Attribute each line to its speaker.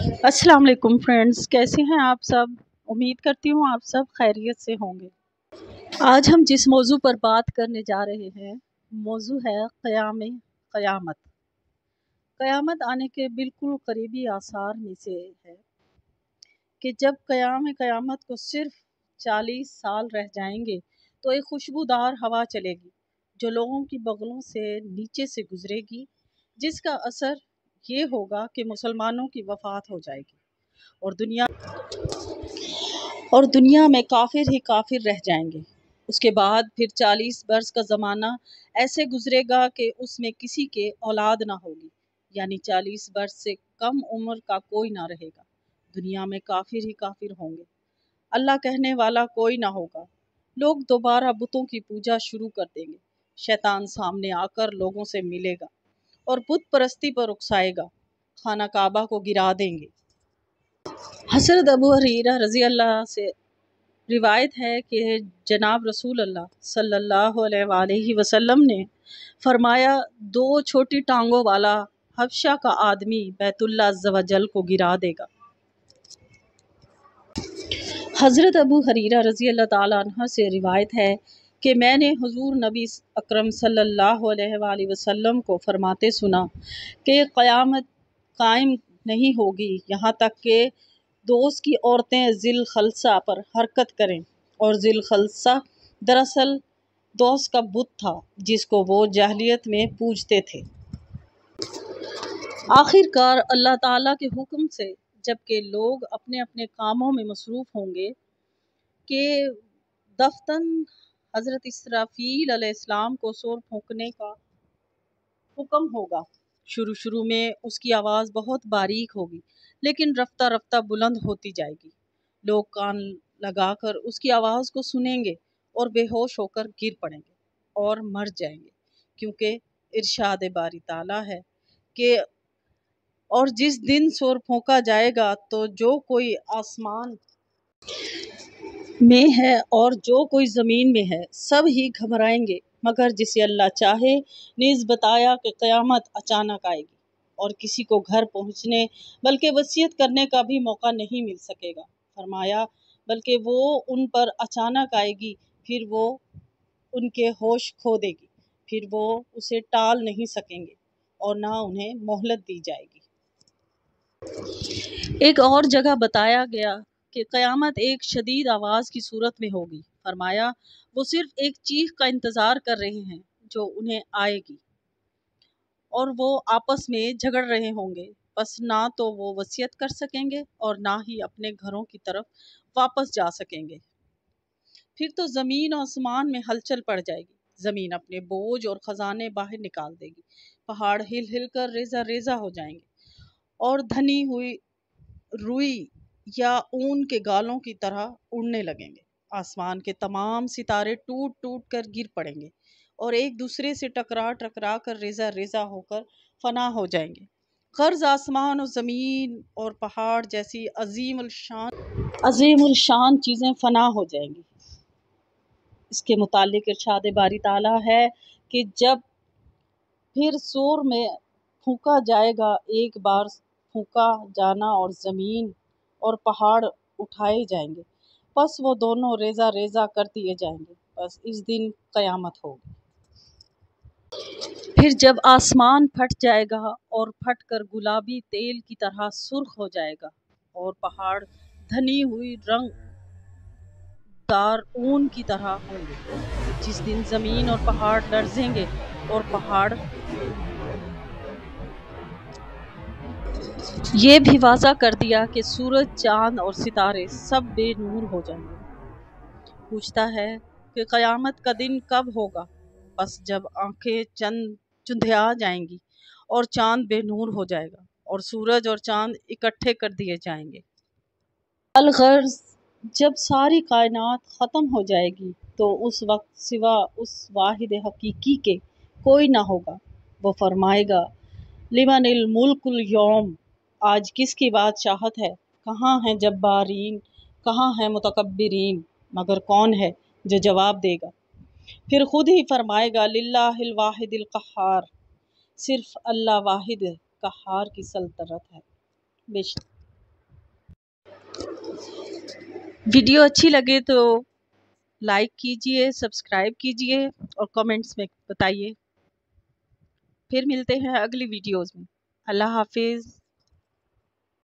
Speaker 1: अस्सलाम वालेकुम फ्रेंड्स, कैसे हैं आप सब। उम्मीद करती हूँ आप सब खैरियत से होंगे। आज हम जिस मौजू पर बात करने जा रहे हैं, मौजू है क़यामत। क़यामत आने के बिल्कुल करीबी आसार में से है कि जब क़यामत को सिर्फ 40 साल रह जाएंगे तो एक खुशबूदार हवा चलेगी जो लोगों की बगलों से नीचे से गुजरेगी, जिसका असर ये होगा कि मुसलमानों की वफ़ात हो जाएगी और दुनिया में काफिर ही काफिर रह जाएंगे। उसके बाद फिर 40 बरस का ज़माना ऐसे गुजरेगा कि उसमें किसी के औलाद ना होगी, यानी 40 बरस से कम उम्र का कोई ना रहेगा। दुनिया में काफिर ही काफिर होंगे, अल्लाह कहने वाला कोई ना होगा। लोग दोबारा बुतों की पूजा शुरू कर देंगे। शैतान सामने आकर लोगों से मिलेगा और बुत परस्ती पर उकसाएगा, खाना काबा को गिरा देंगे। हज़रत अबू हुरैरा रज़ी अल्लाह से रिवायत है कि जनाब रसूल अल्लाह सल्लल्लाहु अलैहि वसल्लम ने फरमाया, 2 छोटी टांगों वाला हबशा का आदमी बैतुल्लाह अज़्ज़ व जल को गिरा देगा। हज़रत अबू हुरैरा रज़ी अल्लाह ताला अन्हा से रिवायत है कि मैंने हुज़ूर नबी अकरम सल्लल्लाहु अलैहि वसल्लम को फरमाते सुना कि क़यामत कायम नहीं होगी यहाँ तक कि दोस्त की औरतें ज़िल खलसा पर हरकत करें। और ज़िल खलसा दरअसल दोस्त का बुत था जिसको वो जाहिलियत में पूजते थे। आखिरकार अल्लाह ताला के हुक्म से जबकि लोग अपने अपने कामों में मसरूफ़ होंगे कि दफ्तन हज़रत इसराफील अलैहिस्सलाम को सूर फूंकने का हुक्म होगा। शुरू में उसकी आवाज़ बहुत बारीक होगी, लेकिन रफ्ता रफ्ता बुलंद होती जाएगी। लोग कान लगाकर उसकी आवाज़ को सुनेंगे और बेहोश होकर गिर पड़ेंगे और मर जाएंगे, क्योंकि इरशाद बारी ताला है कि और जिस दिन सूर फूंका जाएगा तो जो कोई आसमान में है और जो कोई ज़मीन में है सब ही घबराएंगे, मगर जिसे अल्लाह चाहे। नीज़ बताया कि क़यामत अचानक आएगी और किसी को घर पहुँचने बल्कि वसीयत करने का भी मौका नहीं मिल सकेगा। फरमाया, बल्कि वो उन पर अचानक आएगी, फिर वो उनके होश खो देगी, फिर वो उसे टाल नहीं सकेंगे और ना उन्हें मोहलत दी जाएगी। एक और जगह बताया गया कि क़यामत एक शदीद आवाज़ की सूरत में होगी। फरमाया, वो सिर्फ एक चीख का इंतज़ार कर रहे हैं जो उन्हें आएगी और वो आपस में झगड़ रहे होंगे। बस ना तो वो वसीयत कर सकेंगे और ना ही अपने घरों की तरफ वापस जा सकेंगे। फिर तो ज़मीन और आसमान में हलचल पड़ जाएगी। ज़मीन अपने बोझ और ख़जाने बाहर निकाल देगी। पहाड़ हिल हिल कर रेजा रेजा हो जाएंगे और धनी हुई रुई या ऊन के गालों की तरह उड़ने लगेंगे। आसमान के तमाम सितारे टूट टूट कर गिर पड़ेंगे और एक दूसरे से टकरा टकरा कर रेजा रेजा होकर फना हो जाएंगे। कर्ज आसमान और ज़मीन और पहाड़ जैसी अजीम शान चीज़ें फना हो जाएंगी। इसके मुतालिक इरशाद बारी ताला है कि जब फिर सूर में फूंका जाएगा, एक बार फूंका जाना और ज़मीन और पहाड़ उठाए जाएंगे, बस वो दोनों रेजा रेजा कर दिए जाएंगे। बस इस दिन क़यामत होगी। फिर जब आसमान फट जाएगा और फट कर गुलाबी तेल की तरह सुर्ख हो जाएगा और पहाड़ धनी हुई रंगदार ऊन की तरह होंगे, जिस दिन ज़मीन और पहाड़ लरजेंगे और पहाड़ ये भी वाज़ा कर दिया कि सूरज, चाँद और सितारे सब बेनूर हो जाएंगे। पूछता है कि क़यामत का दिन कब होगा? बस जब आंखें चुंधिया जाएंगी और चाँद बेनूर हो जाएगा और सूरज और चाँद इकट्ठे कर दिए जाएंगे। अलगर्ज़ जब सारी कायनात ख़त्म हो जाएगी तो उस वक्त सिवा उस वाहिद हकीकी के कोई ना होगा। वो फरमाएगा, लिमनिल मुल्कुल यौम, आज किसकी बादशाहत है? कहाँ हैं जब्बारीन, कहाँ हैं मुतकब्बिरीन? मगर कौन है जो जवाब देगा? फिर खुद ही फरमाएगा, लिल्लाहिल वाहिदिल क़हार, सिर्फ अल्लाह वाहिद क़हार की सल्तनत है। बेशक ویڈیو اچھی لگے تو لائک کیجئے، سبسکرائب کیجئے اور کمنٹس میں بتائیے۔ پھر ملتے ہیں اگلی ویڈیوز میں۔ اللہ حافظ۔